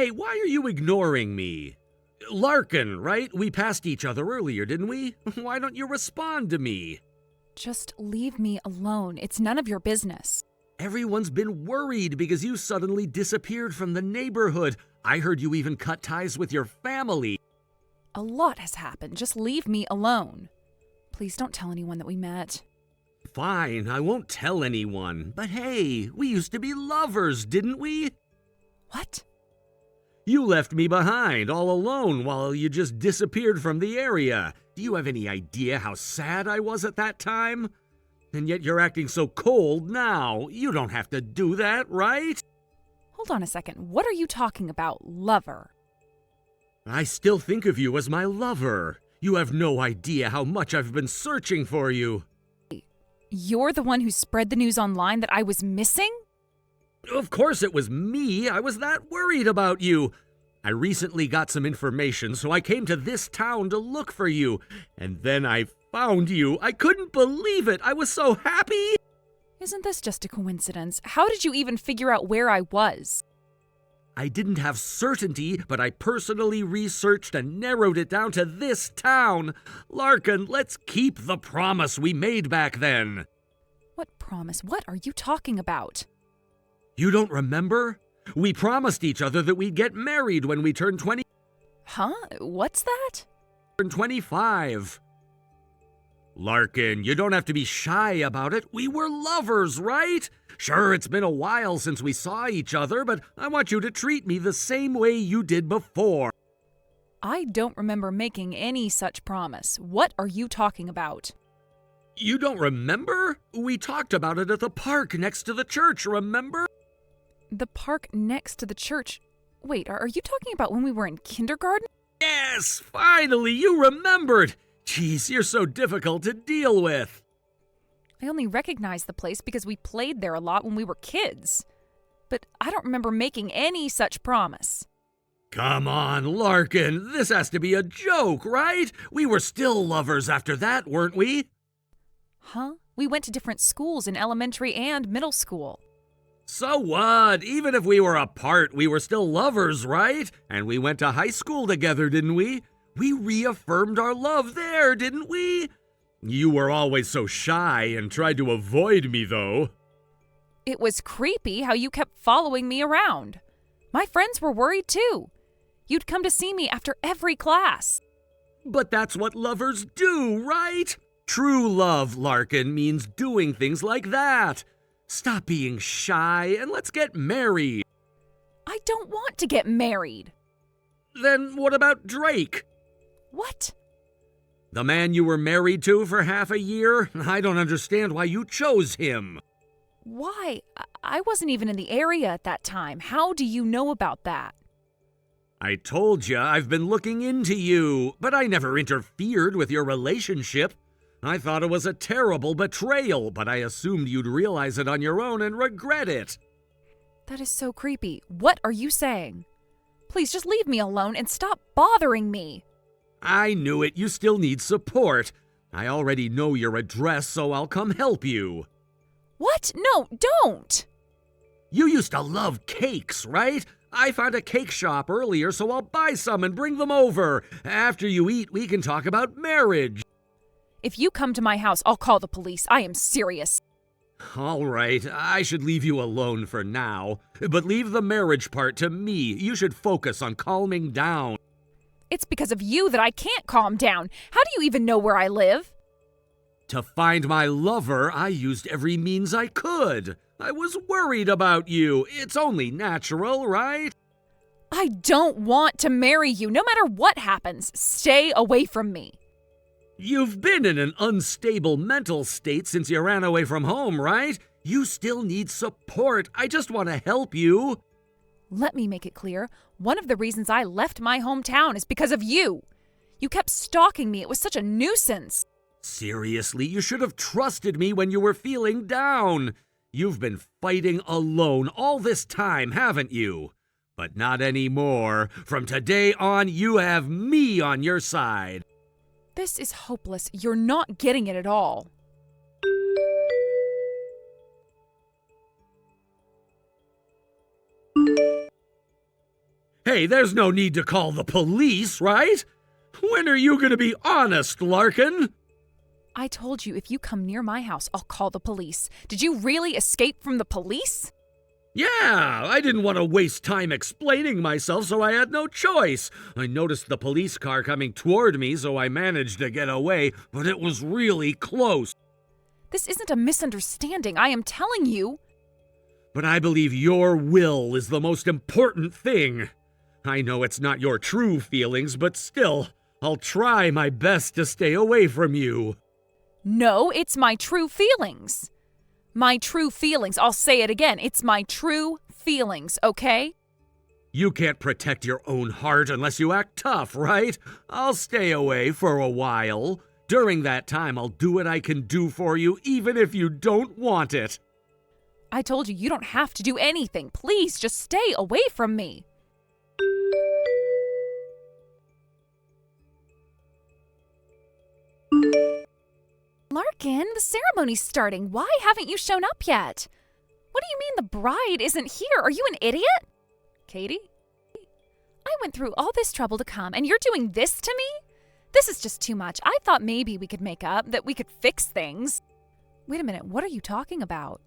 Hey, why are you ignoring me? Larkin, right? We passed each other earlier, didn't we? Why don't you respond to me? Just leave me alone. It's none of your business. Everyone's been worried because you suddenly disappeared from the neighborhood. I heard you even cut ties with your family. A lot has happened. Just leave me alone. Please don't tell anyone that we met. Fine, I won't tell anyone. But hey, we used to be lovers, didn't we? What? You left me behind all alone while you just disappeared from the area. Do you have any idea how sad I was at that time? And yet you're acting so cold now. You don't have to do that, right? Hold on a second. What are you talking about, lover? I still think of you as my lover. You have no idea how much I've been searching for you. You're the one who spread the news online that I was missing? Of course it was me. I was that worried about you. I recently got some information, so I came to this town to look for you. And then I found you. I couldn't believe it. I was so happy. Isn't this just a coincidence? How did you even figure out where I was? I didn't have certainty, but I personally researched and narrowed it down to this town. Larkin, let's keep the promise we made back then. What promise? What are you talking about? You don't remember? We promised each other that we'd get married when we turned 20. Huh? What's that? 25. Larkin, you don't have to be shy about it. We were lovers, right? Sure, it's been a while since we saw each other, but I want you to treat me the same way you did before. I don't remember making any such promise. What are you talking about? You don't remember? We talked about it at the park next to the church, remember? The park next to the church? Wait, are you talking about when we were in kindergarten? Yes, finally, you remembered. Jeez, you're so difficult to deal with. I only recognize the place because we played there a lot when we were kids. But I don't remember making any such promise. Come on, Larkin, this has to be a joke, right? We were still lovers after that, weren't we? Huh? We went to different schools in elementary and middle school. So what? Even if we were apart, we were still lovers, right? And we went to high school together, didn't we? We reaffirmed our love there, didn't we? You were always so shy and tried to avoid me, though. It was creepy how you kept following me around. My friends were worried too. You'd come to see me after every class. But that's what lovers do, right? True love, Larkin, means doing things like that. Stop being shy and let's get married. I don't want to get married. Then what about Drake? What? The man you were married to for half a year? I don't understand why you chose him. Why? I wasn't even in the area at that time. How do you know about that? I told you I've been looking into you, but I never interfered with your relationship. I thought it was a terrible betrayal, but I assumed you'd realize it on your own and regret it. That is so creepy. What are you saying? Please just leave me alone and stop bothering me. I knew it. You still need support. I already know your address, so I'll come help you. What? No, don't! You used to love cakes, right? I found a cake shop earlier, so I'll buy some and bring them over. After you eat, we can talk about marriage. If you come to my house, I'll call the police. I am serious. All right, I should leave you alone for now. But leave the marriage part to me. You should focus on calming down. It's because of you that I can't calm down. How do you even know where I live? To find my lover, I used every means I could. I was worried about you. It's only natural, right? I don't want to marry you, no matter what happens. Stay away from me. You've been in an unstable mental state since you ran away from home, right? You still need support. I just want to help you. Let me make it clear. One of the reasons I left my hometown is because of you. You kept stalking me. It was such a nuisance. Seriously, you should have trusted me when you were feeling down. You've been fighting alone all this time, haven't you? But not anymore. From today on, you have me on your side. This is hopeless. You're not getting it at all. Hey, there's no need to call the police, right? When are you gonna be honest, Larkin? I told you if you come near my house, I'll call the police. Did you really escape from the police? Yeah, I didn't want to waste time explaining myself, so I had no choice. I noticed the police car coming toward me, so I managed to get away, but it was really close. This isn't a misunderstanding, I am telling you. But I believe your will is the most important thing. I know it's not your true feelings, but still, I'll try my best to stay away from you. No, it's my true feelings. My true feelings. I'll say it again. It's my true feelings, okay? You can't protect your own heart unless you act tough, right? I'll stay away for a while. During that time, I'll do what I can do for you, even if you don't want it. I told you don't have to do anything. Please, just stay away from me. Larkin, the ceremony's starting. Why haven't you shown up yet? What do you mean the bride isn't here? Are you an idiot? Katie? I went through all this trouble to come, and you're doing this to me? This is just too much. I thought maybe we could make up, that we could fix things. Wait a minute, what are you talking about?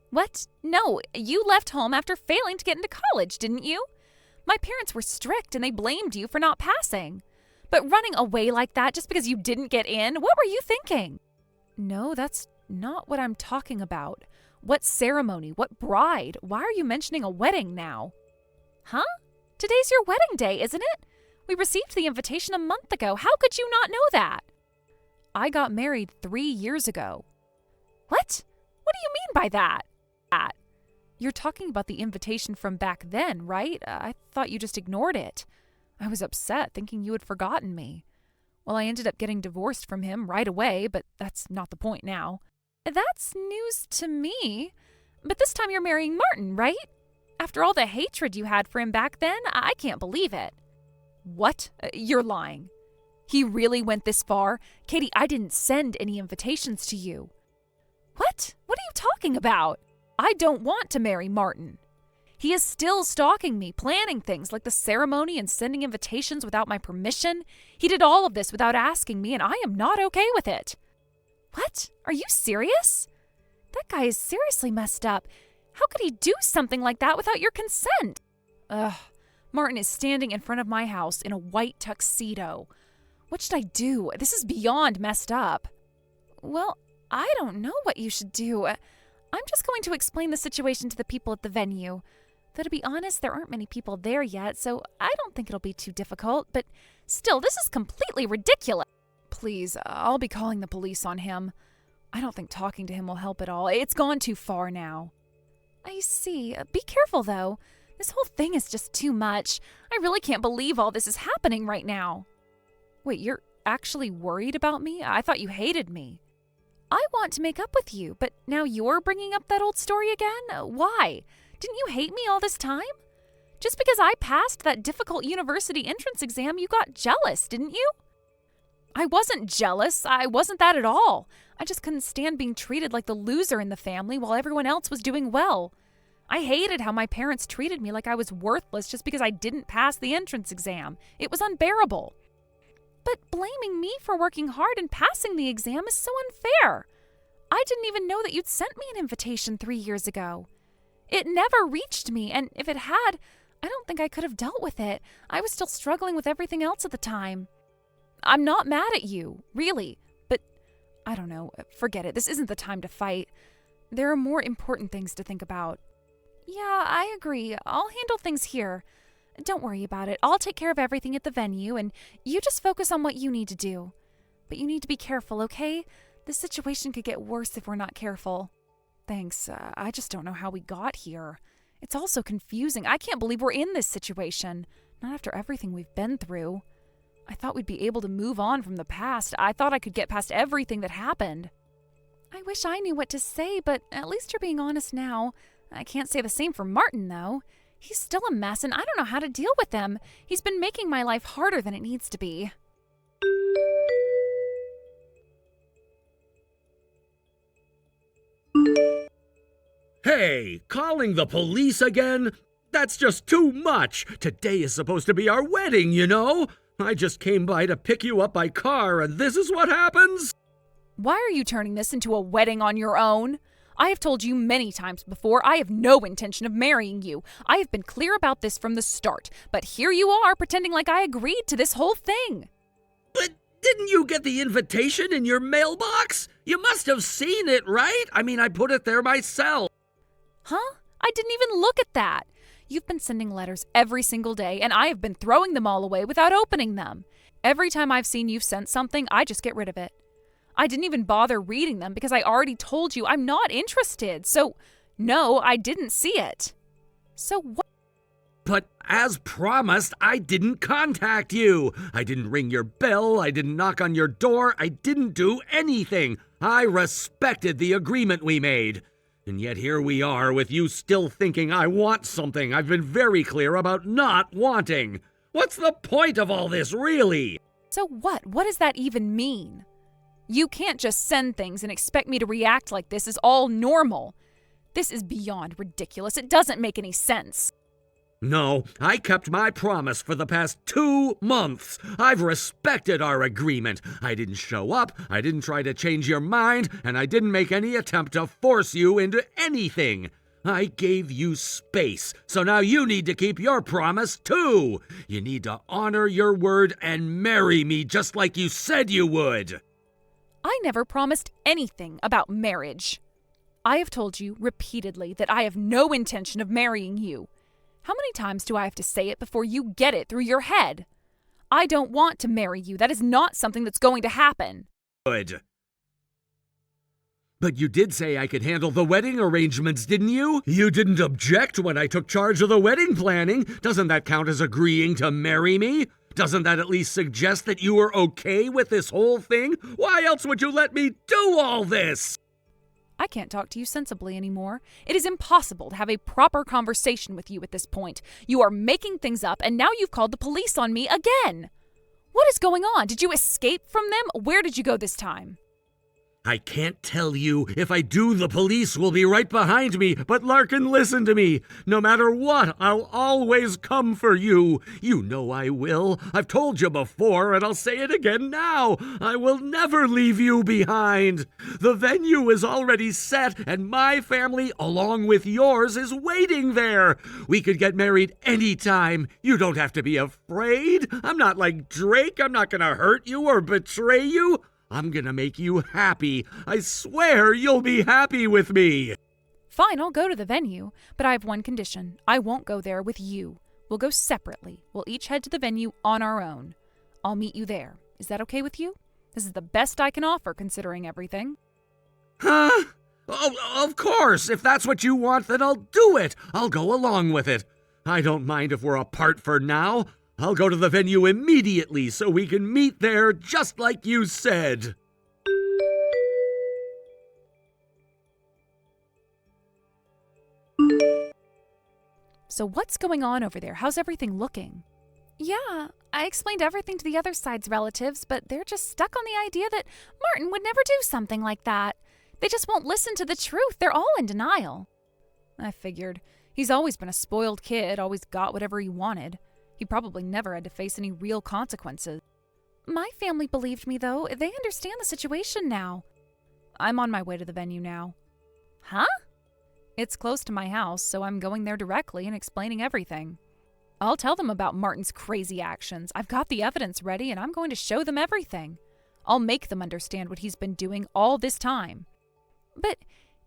What? No, you left home after failing to get into college, didn't you? My parents were strict, and they blamed you for not passing. But running away like that just because you didn't get in, what were you thinking? No, that's not what I'm talking about. What ceremony? What bride? Why are you mentioning a wedding now? Huh? Today's your wedding day, isn't it? We received the invitation a month ago. How could you not know that? I got married 3 years ago. What? What do you mean by that? You're talking about the invitation from back then, right? I thought you just ignored it. I was upset, thinking you had forgotten me. Well, I ended up getting divorced from him right away, but that's not the point now. That's news to me. But this time you're marrying Martin, right? After all the hatred you had for him back then, I can't believe it. What? You're lying. He really went this far? Katie, I didn't send any invitations to you. What? What are you talking about? I don't want to marry Martin. He is still stalking me, planning things like the ceremony and sending invitations without my permission. He did all of this without asking me, and I am not okay with it. What? Are you serious? That guy is seriously messed up. How could he do something like that without your consent? Ugh. Martin is standing in front of my house in a white tuxedo. What should I do? This is beyond messed up. Well, I don't know what you should do. I'm just going to explain the situation to the people at the venue. Though to be honest, there aren't many people there yet, so I don't think it'll be too difficult. But still, this is completely ridiculous. Please, I'll be calling the police on him. I don't think talking to him will help at all. It's gone too far now. I see. Be careful, though. This whole thing is just too much. I really can't believe all this is happening right now. Wait, you're actually worried about me? I thought you hated me. I want to make up with you, but now you're bringing up that old story again? Why? Didn't you hate me all this time? Just because I passed that difficult university entrance exam, you got jealous, didn't you? I wasn't jealous. I wasn't that at all. I just couldn't stand being treated like the loser in the family while everyone else was doing well. I hated how my parents treated me like I was worthless just because I didn't pass the entrance exam. It was unbearable. But blaming me for working hard and passing the exam is so unfair. I didn't even know that you'd sent me an invitation 3 years ago. It never reached me, and if it had, I don't think I could have dealt with it. I was still struggling with everything else at the time. I'm not mad at you, really, but I don't know, forget it. This isn't the time to fight. There are more important things to think about. Yeah, I agree. I'll handle things here. Don't worry about it. I'll take care of everything at the venue, and you just focus on what you need to do. But you need to be careful, okay? This situation could get worse if we're not careful. Thanks. I just don't know how we got here. It's all so confusing. I can't believe we're in this situation. Not after everything we've been through. I thought we'd be able to move on from the past. I thought I could get past everything that happened. I wish I knew what to say, but at least you're being honest now. I can't say the same for Martin, though. He's still a mess, and I don't know how to deal with him. He's been making my life harder than it needs to be. Hey, calling the police again? That's just too much. Today is supposed to be our wedding, you know? I just came by to pick you up by car, and this is what happens? Why are you turning this into a wedding on your own? I have told you many times before I have no intention of marrying you. I have been clear about this from the start, but here you are pretending like I agreed to this whole thing. But didn't you get the invitation in your mailbox? You must have seen it, right? I mean, I put it there myself. Huh? I didn't even look at that. You've been sending letters every single day, and I have been throwing them all away without opening them. Every time I've seen you've sent something, I just get rid of it. I didn't even bother reading them because I already told you I'm not interested. So, no, I didn't see it. So what? But as promised, I didn't contact you. I didn't ring your bell. I didn't knock on your door. I didn't do anything. I respected the agreement we made. And yet here we are with you still thinking I want something I've been very clear about not wanting. What's the point of all this, really? So what? What does that even mean? You can't just send things and expect me to react like this is all normal. This is beyond ridiculous. It doesn't make any sense. No, I kept my promise for the past 2 months. I've respected our agreement. I didn't show up, I didn't try to change your mind, and I didn't make any attempt to force you into anything. I gave you space, so now you need to keep your promise too. You need to honor your word and marry me just like you said you would. I never promised anything about marriage. I have told you repeatedly that I have no intention of marrying you. How many times do I have to say it before you get it through your head? I don't want to marry you. That is not something that's going to happen. Good. But you did say I could handle the wedding arrangements, didn't you? You didn't object when I took charge of the wedding planning. Doesn't that count as agreeing to marry me? Doesn't that at least suggest that you were okay with this whole thing? Why else would you let me do all this? I can't talk to you sensibly anymore. It is impossible to have a proper conversation with you at this point. You are making things up, and now you've called the police on me again. What is going on? Did you escape from them? Where did you go this time? I can't tell you. If I do, the police will be right behind me. But Larkin, listen to me. No matter what, I'll always come for you. You know I will. I've told you before, and I'll say it again now. I will never leave you behind. The venue is already set, and my family, along with yours, is waiting there. We could get married anytime. You don't have to be afraid. I'm not like Drake. I'm not gonna hurt you or betray you. I'm gonna make you happy. I swear you'll be happy with me. Fine, I'll go to the venue, but I have one condition. I won't go there with you. We'll go separately. We'll each head to the venue on our own. I'll meet you there. Is that okay with you? This is the best I can offer, considering everything. Huh? Oh, of course. If that's what you want, then I'll do it. I'll go along with it. I don't mind if we're apart for now. I'll go to the venue immediately so we can meet there just like you said. So what's going on over there? How's everything looking? Yeah, I explained everything to the other side's relatives, but they're just stuck on the idea that Martin would never do something like that. They just won't listen to the truth. They're all in denial. I figured. He's always been a spoiled kid, always got whatever he wanted. He probably never had to face any real consequences. My family believed me, though. They understand the situation now. I'm on my way to the venue now. Huh? It's close to my house, so I'm going there directly and explaining everything. I'll tell them about Martin's crazy actions. I've got the evidence ready, and I'm going to show them everything. I'll make them understand what he's been doing all this time. But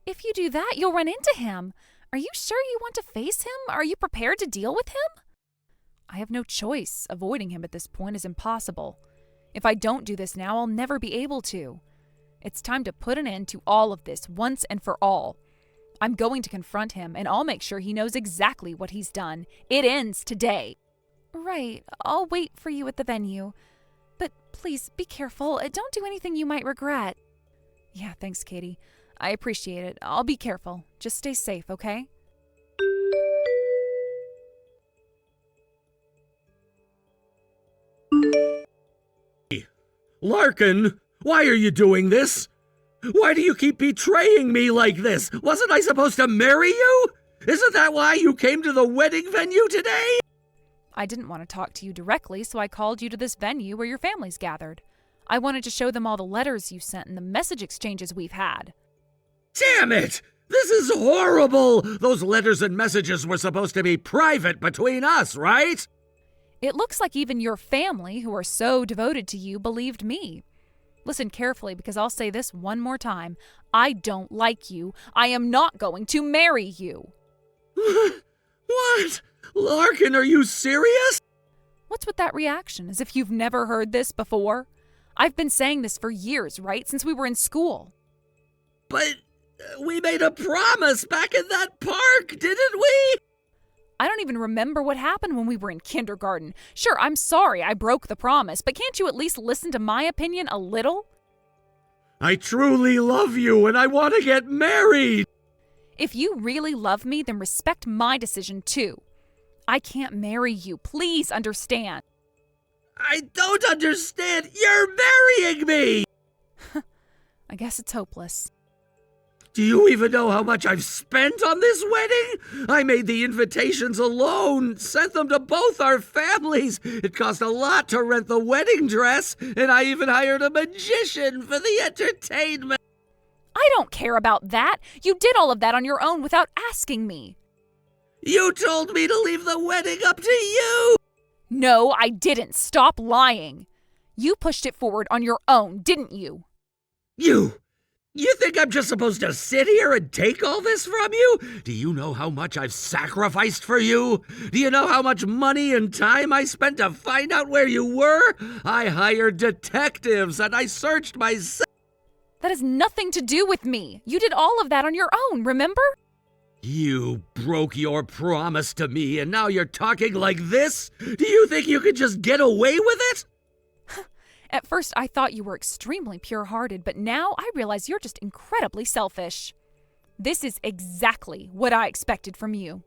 if you do that, you'll run into him. Are you sure you want to face him? Are you prepared to deal with him? I have no choice. Avoiding him at this point is impossible. If I don't do this now, I'll never be able to. It's time to put an end to all of this once and for all. I'm going to confront him, and I'll make sure he knows exactly what he's done. It ends today. Right. I'll wait for you at the venue. But please, be careful. Don't do anything you might regret. Yeah, thanks, Katie. I appreciate it. I'll be careful. Just stay safe, okay? Larkin, why are you doing this? Why do you keep betraying me like this? Wasn't I supposed to marry you? Isn't that why you came to the wedding venue today? I didn't want to talk to you directly, so I called you to this venue where your family's gathered. I wanted to show them all the letters you sent and the message exchanges we've had. Damn it! This is horrible! Those letters and messages were supposed to be private between us, right? It looks like even your family, who are so devoted to you, believed me. Listen carefully, because I'll say this one more time. I don't like you. I am not going to marry you. What? Larkin, are you serious? What's with that reaction, as if you've never heard this before? I've been saying this for years, right? Since we were in school. But we made a promise back in that park, didn't we? I don't even remember what happened when we were in kindergarten. Sure, I'm sorry I broke the promise, but can't you at least listen to my opinion a little? I truly love you and I want to get married. If you really love me, then respect my decision too. I can't marry you. Please understand. I don't understand. You're marrying me! I guess it's hopeless. Do you even know how much I've spent on this wedding? I made the invitations alone, sent them to both our families. It cost a lot to rent the wedding dress, and I even hired a magician for the entertainment. I don't care about that. You did all of that on your own without asking me. You told me to leave the wedding up to you! No, I didn't. Stop lying. You pushed it forward on your own, didn't you? You think I'm just supposed to sit here and take all this from you? Do you know how much I've sacrificed for you? Do you know how much money and time I spent to find out where you were? I hired detectives and I searched myself. That has nothing to do with me. You did all of that on your own, remember? You broke your promise to me and now you're talking like this? Do you think you could just get away with it? At first, I thought you were extremely pure-hearted, but now I realize you're just incredibly selfish. This is exactly what I expected from you.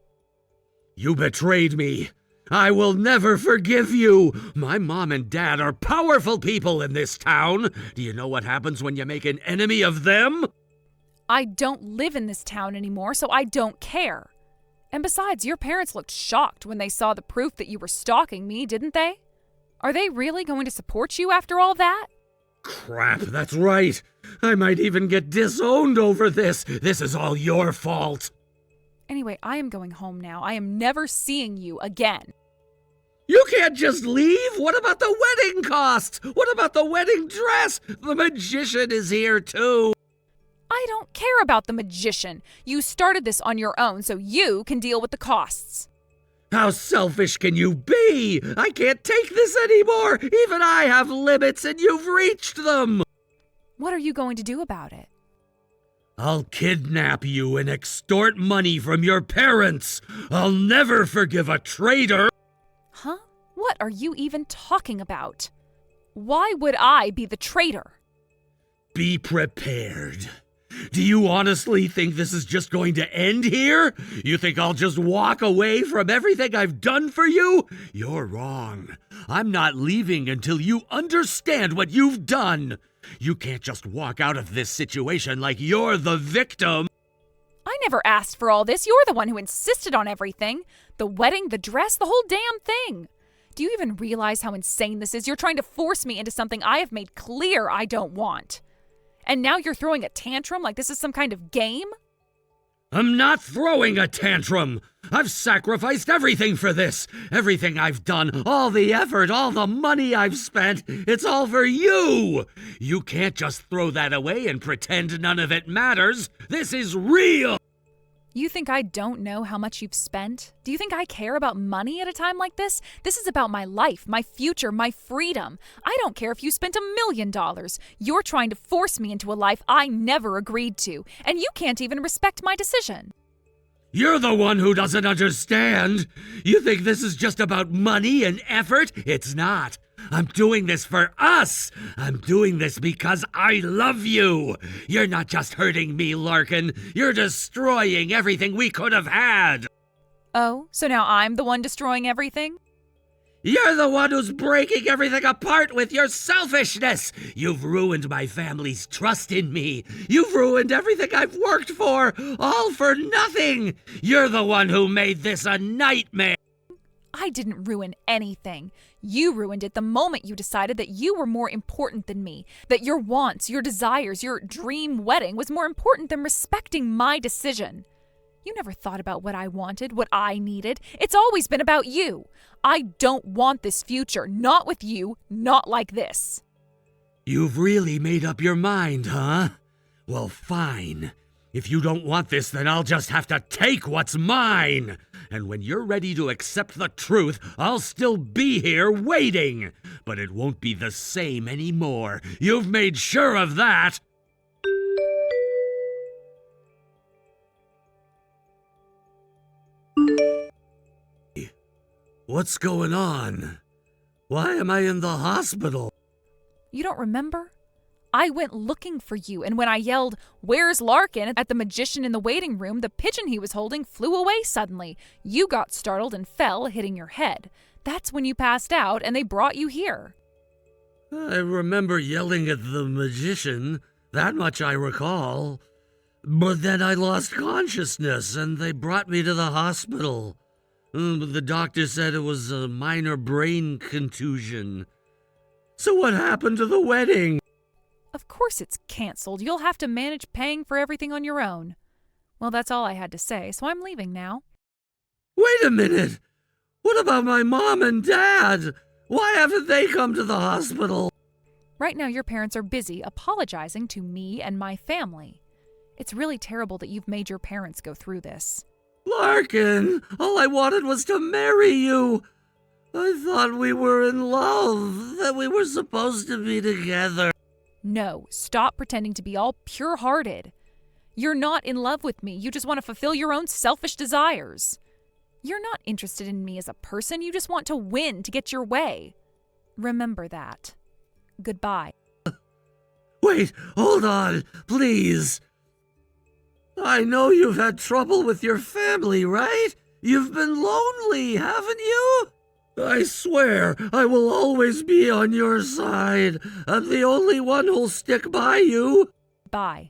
You betrayed me. I will never forgive you. My mom and dad are powerful people in this town. Do you know what happens when you make an enemy of them? I don't live in this town anymore, so I don't care. And besides, your parents looked shocked when they saw the proof that you were stalking me, didn't they? Are they really going to support you after all that? Crap, that's right. I might even get disowned over this. This is all your fault. Anyway, I am going home now. I am never seeing you again. You can't just leave. What about the wedding costs? What about the wedding dress? The magician is here too. I don't care about the magician. You started this on your own, so you can deal with the costs. How selfish can you be? I can't take this anymore. Even I have limits and you've reached them. What are you going to do about it? I'll kidnap you and extort money from your parents. I'll never forgive a traitor. Huh? What are you even talking about? Why would I be the traitor? Be prepared. Do you honestly think this is just going to end here? You think I'll just walk away from everything I've done for you? You're wrong. I'm not leaving until you understand what you've done. You can't just walk out of this situation like you're the victim. I never asked for all this. You're the one who insisted on everything. The wedding, the dress, the whole damn thing. Do you even realize how insane this is? You're trying to force me into something I have made clear I don't want. And now you're throwing a tantrum like this is some kind of game? I'm not throwing a tantrum. I've sacrificed everything for this. Everything I've done, all the effort, all the money I've spent, it's all for you. You can't just throw that away and pretend none of it matters. This is real. You think I don't know how much you've spent? Do you think I care about money at a time like this? This is about my life, my future, my freedom. I don't care if you spent $1 million. You're trying to force me into a life I never agreed to, and you can't even respect my decision. You're the one who doesn't understand. You think this is just about money and effort? It's not. I'm doing this for us. I'm doing this because I love you. You're not just hurting me, Larkin. You're destroying everything we could have had. Oh, so now I'm the one destroying everything? You're the one who's breaking everything apart with your selfishness. You've ruined my family's trust in me. You've ruined everything I've worked for, all for nothing. You're the one who made this a nightmare. I didn't ruin anything. You ruined it the moment you decided that you were more important than me, that your wants, your desires, your dream wedding was more important than respecting my decision. You never thought about what I wanted, what I needed. It's always been about you. I don't want this future, not with you, not like this. You've really made up your mind, huh? Well, fine. If you don't want this, then I'll just have to take what's mine. And when you're ready to accept the truth, I'll still be here waiting. But it won't be the same anymore. You've made sure of that. What's going on? Why am I in the hospital? You don't remember? I went looking for you, and when I yelled, "Where's Larkin?" at the magician in the waiting room, the pigeon he was holding flew away suddenly. You got startled and fell, hitting your head. That's when you passed out, and they brought you here. I remember yelling at the magician. That much I recall. But then I lost consciousness, and they brought me to the hospital. The doctor said it was a minor brain contusion. So what happened to the wedding? Of course it's canceled. You'll have to manage paying for everything on your own. Well, that's all I had to say, so I'm leaving now. Wait a minute! What about my mom and dad? Why haven't they come to the hospital? Right now your parents are busy apologizing to me and my family. It's really terrible that you've made your parents go through this. Larkin, all I wanted was to marry you. I thought we were in love, that we were supposed to be together. No, stop pretending to be all pure-hearted. You're not in love with me. You just want to fulfill your own selfish desires. You're not interested in me as a person. You just want to win to get your way. Remember that. Goodbye. Wait, hold on, please. I know you've had trouble with your family, right? You've been lonely, haven't you? I swear I will always be on your side. I'm the only one who'll stick by you. Bye.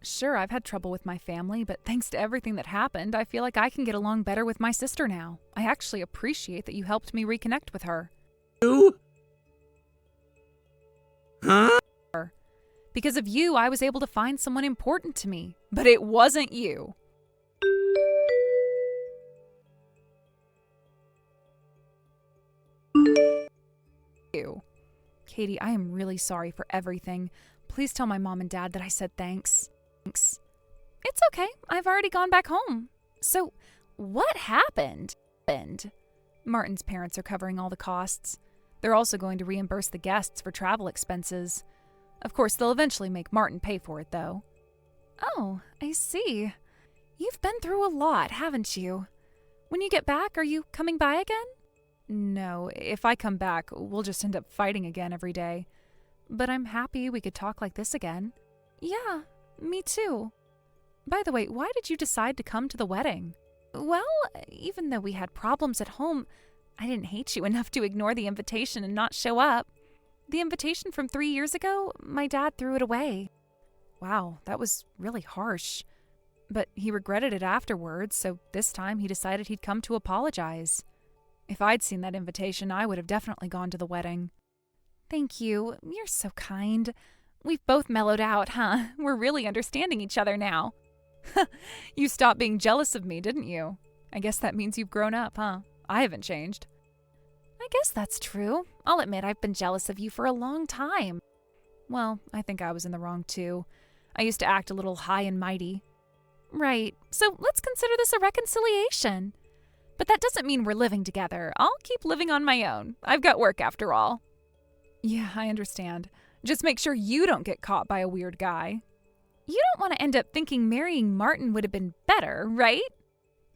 Sure, I've had trouble with my family, but thanks to everything that happened, I feel like I can get along better with my sister now. I actually appreciate that you helped me reconnect with her. You? Huh? Because of you, I was able to find someone important to me. But it wasn't you. Katie, I am really sorry for everything. Please tell my mom and dad that I said thanks. Thanks. It's okay. I've already gone back home. So, what happened? Martin's parents are covering all the costs. They're also going to reimburse the guests for travel expenses. Of course, they'll eventually make Martin pay for it, though. Oh, I see. You've been through a lot, haven't you? When you get back, are you coming by again? No, if I come back, we'll just end up fighting again every day. But I'm happy we could talk like this again. Yeah, me too. By the way, why did you decide to come to the wedding? Well, even though we had problems at home, I didn't hate you enough to ignore the invitation and not show up. The invitation from 3 years ago, my dad threw it away. Wow, that was really harsh. But he regretted it afterwards, so this time he decided he'd come to apologize. If I'd seen that invitation, I would have definitely gone to the wedding. Thank you. You're so kind. We've both mellowed out, huh? We're really understanding each other now. You stopped being jealous of me, didn't you? I guess that means you've grown up, huh? I haven't changed. I guess that's true. I'll admit I've been jealous of you for a long time. Well, I think I was in the wrong too. I used to act a little high and mighty. Right, so let's consider this a reconciliation. But that doesn't mean we're living together. I'll keep living on my own. I've got work after all. Yeah, I understand. Just make sure you don't get caught by a weird guy. You don't want to end up thinking marrying Martin would have been better, right?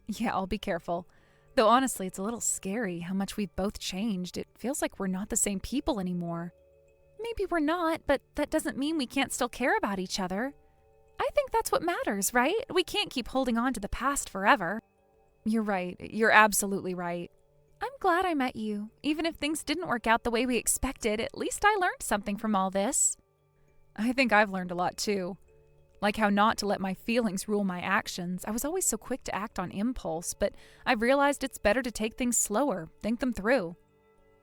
Yeah, I'll be careful. Though honestly, it's a little scary how much we've both changed. It feels like we're not the same people anymore. Maybe we're not, but that doesn't mean we can't still care about each other. I think that's what matters, right? We can't keep holding on to the past forever. You're right. You're absolutely right. I'm glad I met you. Even if things didn't work out the way we expected, at least I learned something from all this. I think I've learned a lot too. Like how not to let my feelings rule my actions. I was always so quick to act on impulse, but I've realized it's better to take things slower, think them through.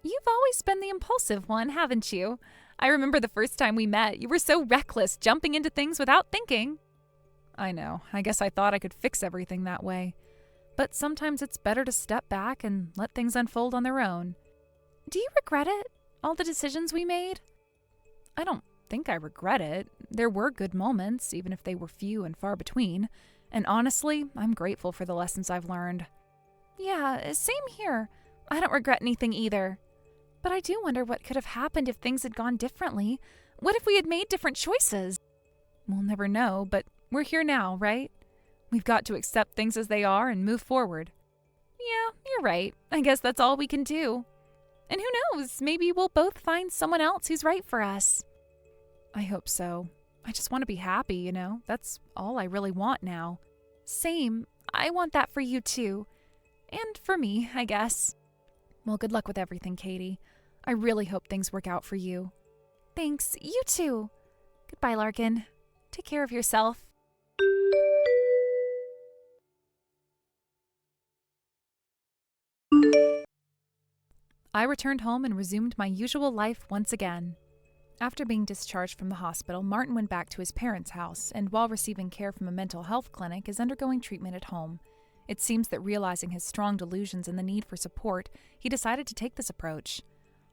You've always been the impulsive one, haven't you? I remember the first time we met, you were so reckless, jumping into things without thinking. I know. I guess I thought I could fix everything that way. But sometimes it's better to step back and let things unfold on their own. Do you regret it? All the decisions we made? I don't think I regret it. There were good moments, even if they were few and far between. And honestly, I'm grateful for the lessons I've learned. Yeah, same here. I don't regret anything either. But I do wonder what could have happened if things had gone differently. What if we had made different choices? We'll never know, but we're here now, right? We've got to accept things as they are and move forward. Yeah, you're right. I guess that's all we can do. And who knows, maybe we'll both find someone else who's right for us. I hope so. I just want to be happy, you know? That's all I really want now. Same. I want that for you too. And for me, I guess. Well, good luck with everything, Katie. I really hope things work out for you. Thanks. You too. Goodbye, Larkin. Take care of yourself. I returned home and resumed my usual life once again. After being discharged from the hospital, Martin went back to his parents' house and, while receiving care from a mental health clinic, is undergoing treatment at home. It seems that realizing his strong delusions and the need for support, he decided to take this approach.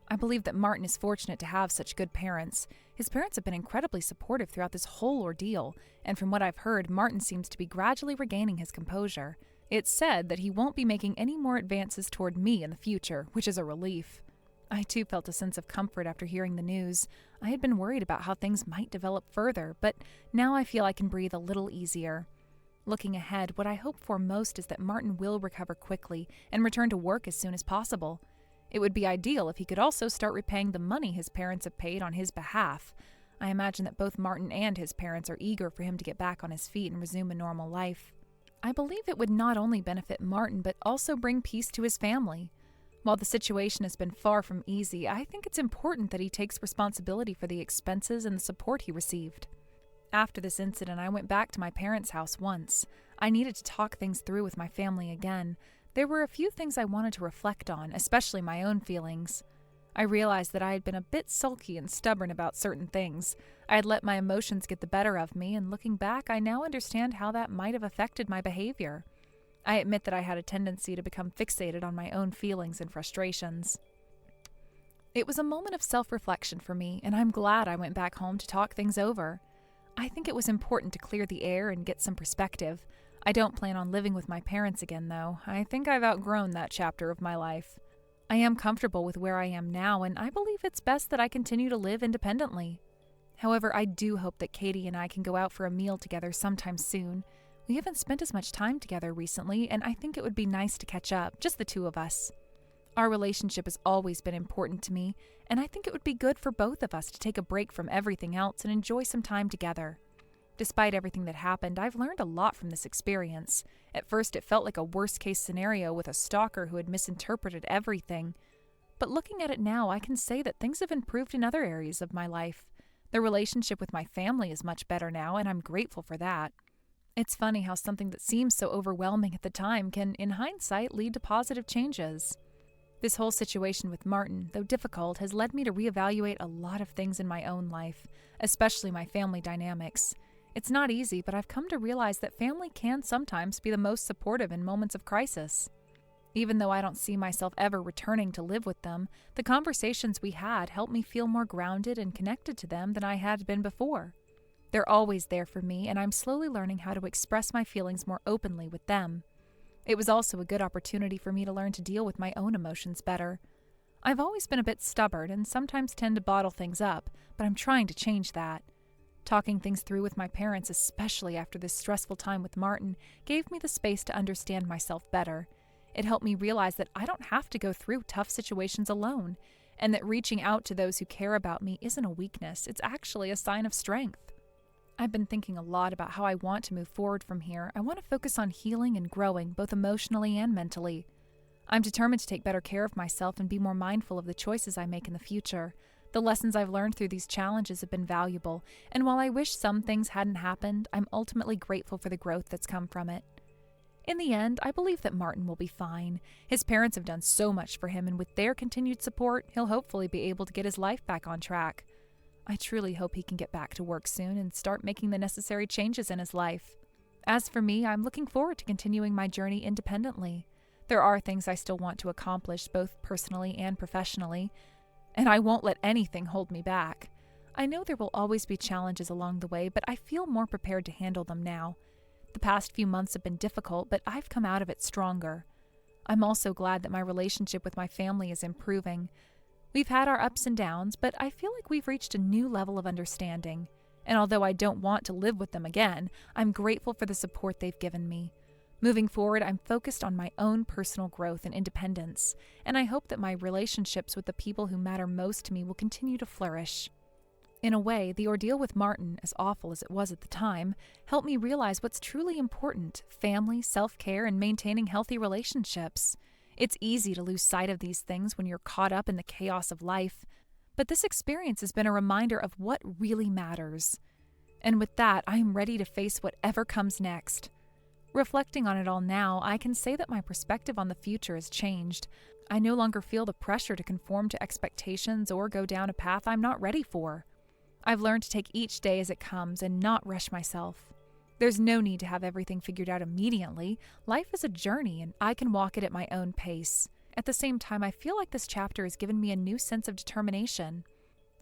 I believe that Martin is fortunate to have such good parents. His parents have been incredibly supportive throughout this whole ordeal, and from what I've heard, Martin seems to be gradually regaining his composure. It's said that he won't be making any more advances toward me in the future, which is a relief. I too felt a sense of comfort after hearing the news. I had been worried about how things might develop further, but now I feel I can breathe a little easier. Looking ahead, what I hope for most is that Martin will recover quickly and return to work as soon as possible. It would be ideal if he could also start repaying the money his parents have paid on his behalf. I imagine that both Martin and his parents are eager for him to get back on his feet and resume a normal life. I believe it would not only benefit Martin, but also bring peace to his family. While the situation has been far from easy, I think it's important that he takes responsibility for the expenses and the support he received. After this incident, I went back to my parents' house once. I needed to talk things through with my family again. There were a few things I wanted to reflect on, especially my own feelings. I realized that I had been a bit sulky and stubborn about certain things. I had let my emotions get the better of me, and looking back, I now understand how that might have affected my behavior. I admit that I had a tendency to become fixated on my own feelings and frustrations. It was a moment of self-reflection for me, and I'm glad I went back home to talk things over. I think it was important to clear the air and get some perspective. I don't plan on living with my parents again, though. I think I've outgrown that chapter of my life. I am comfortable with where I am now, and I believe it's best that I continue to live independently. However, I do hope that Katie and I can go out for a meal together sometime soon. We haven't spent as much time together recently, and I think it would be nice to catch up, just the two of us. Our relationship has always been important to me, and I think it would be good for both of us to take a break from everything else and enjoy some time together. Despite everything that happened, I've learned a lot from this experience. At first, it felt like a worst-case scenario with a stalker who had misinterpreted everything. But looking at it now, I can say that things have improved in other areas of my life. The relationship with my family is much better now, and I'm grateful for that. It's funny how something that seems so overwhelming at the time can, in hindsight, lead to positive changes. This whole situation with Martin, though difficult, has led me to reevaluate a lot of things in my own life, especially my family dynamics. It's not easy, but I've come to realize that family can sometimes be the most supportive in moments of crisis. Even though I don't see myself ever returning to live with them, the conversations we had helped me feel more grounded and connected to them than I had been before. They're always there for me, and I'm slowly learning how to express my feelings more openly with them. It was also a good opportunity for me to learn to deal with my own emotions better. I've always been a bit stubborn and sometimes tend to bottle things up, but I'm trying to change that. Talking things through with my parents, especially after this stressful time with Martin, gave me the space to understand myself better. It helped me realize that I don't have to go through tough situations alone, and that reaching out to those who care about me isn't a weakness, it's actually a sign of strength. I've been thinking a lot about how I want to move forward from here. I want to focus on healing and growing, both emotionally and mentally. I'm determined to take better care of myself and be more mindful of the choices I make in the future. The lessons I've learned through these challenges have been valuable, and while I wish some things hadn't happened, I'm ultimately grateful for the growth that's come from it. In the end, I believe that Martin will be fine. His parents have done so much for him, and with their continued support, he'll hopefully be able to get his life back on track. I truly hope he can get back to work soon and start making the necessary changes in his life. As for me, I'm looking forward to continuing my journey independently. There are things I still want to accomplish, both personally and professionally, and I won't let anything hold me back. I know there will always be challenges along the way, but I feel more prepared to handle them now. The past few months have been difficult, but I've come out of it stronger. I'm also glad that my relationship with my family is improving. We've had our ups and downs, but I feel like we've reached a new level of understanding. And although I don't want to live with them again, I'm grateful for the support they've given me. Moving forward, I'm focused on my own personal growth and independence, and I hope that my relationships with the people who matter most to me will continue to flourish. In a way, the ordeal with Martin, as awful as it was at the time, helped me realize what's truly important: family, self-care, and maintaining healthy relationships. It's easy to lose sight of these things when you're caught up in the chaos of life, but this experience has been a reminder of what really matters. And with that, I am ready to face whatever comes next. Reflecting on it all now, I can say that my perspective on the future has changed. I no longer feel the pressure to conform to expectations or go down a path I'm not ready for. I've learned to take each day as it comes and not rush myself. There's no need to have everything figured out immediately. Life is a journey, and I can walk it at my own pace. At the same time, I feel like this chapter has given me a new sense of determination.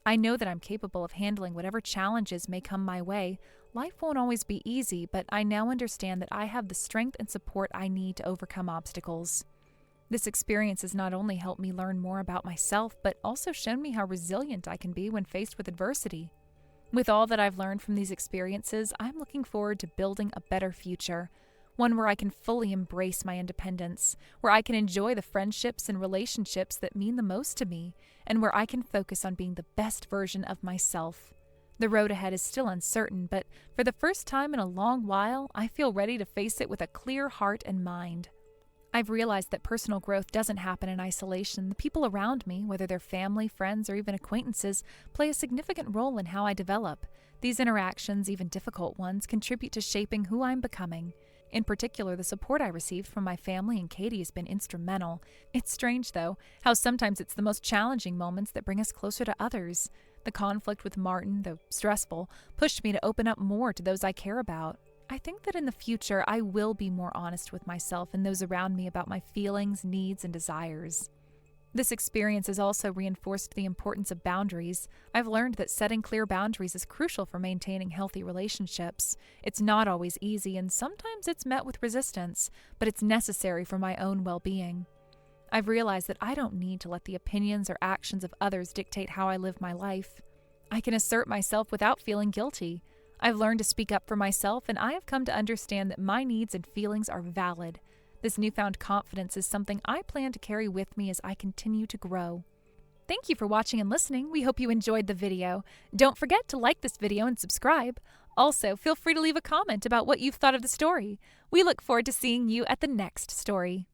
I know that I'm capable of handling whatever challenges may come my way. Life won't always be easy, but I now understand that I have the strength and support I need to overcome obstacles. This experience has not only helped me learn more about myself, but also shown me how resilient I can be when faced with adversity. With all that I've learned from these experiences, I'm looking forward to building a better future, one where I can fully embrace my independence, where I can enjoy the friendships and relationships that mean the most to me, and where I can focus on being the best version of myself. The road ahead is still uncertain, but for the first time in a long while, I feel ready to face it with a clear heart and mind. I've realized that personal growth doesn't happen in isolation. The people around me, whether they're family, friends, or even acquaintances, play a significant role in how I develop. These interactions, even difficult ones, contribute to shaping who I'm becoming. In particular, the support I received from my family and Katie has been instrumental. It's strange, though, how sometimes it's the most challenging moments that bring us closer to others. The conflict with Martin, though stressful, pushed me to open up more to those I care about. I think that in the future, I will be more honest with myself and those around me about my feelings, needs, and desires. This experience has also reinforced the importance of boundaries. I've learned that setting clear boundaries is crucial for maintaining healthy relationships. It's not always easy, and sometimes it's met with resistance, but it's necessary for my own well-being. I've realized that I don't need to let the opinions or actions of others dictate how I live my life. I can assert myself without feeling guilty. I've learned to speak up for myself, and I have come to understand that my needs and feelings are valid. This newfound confidence is something I plan to carry with me as I continue to grow. Thank you for watching and listening. We hope you enjoyed the video. Don't forget to like this video and subscribe. Also, feel free to leave a comment about what you've thought of the story. We look forward to seeing you at the next story.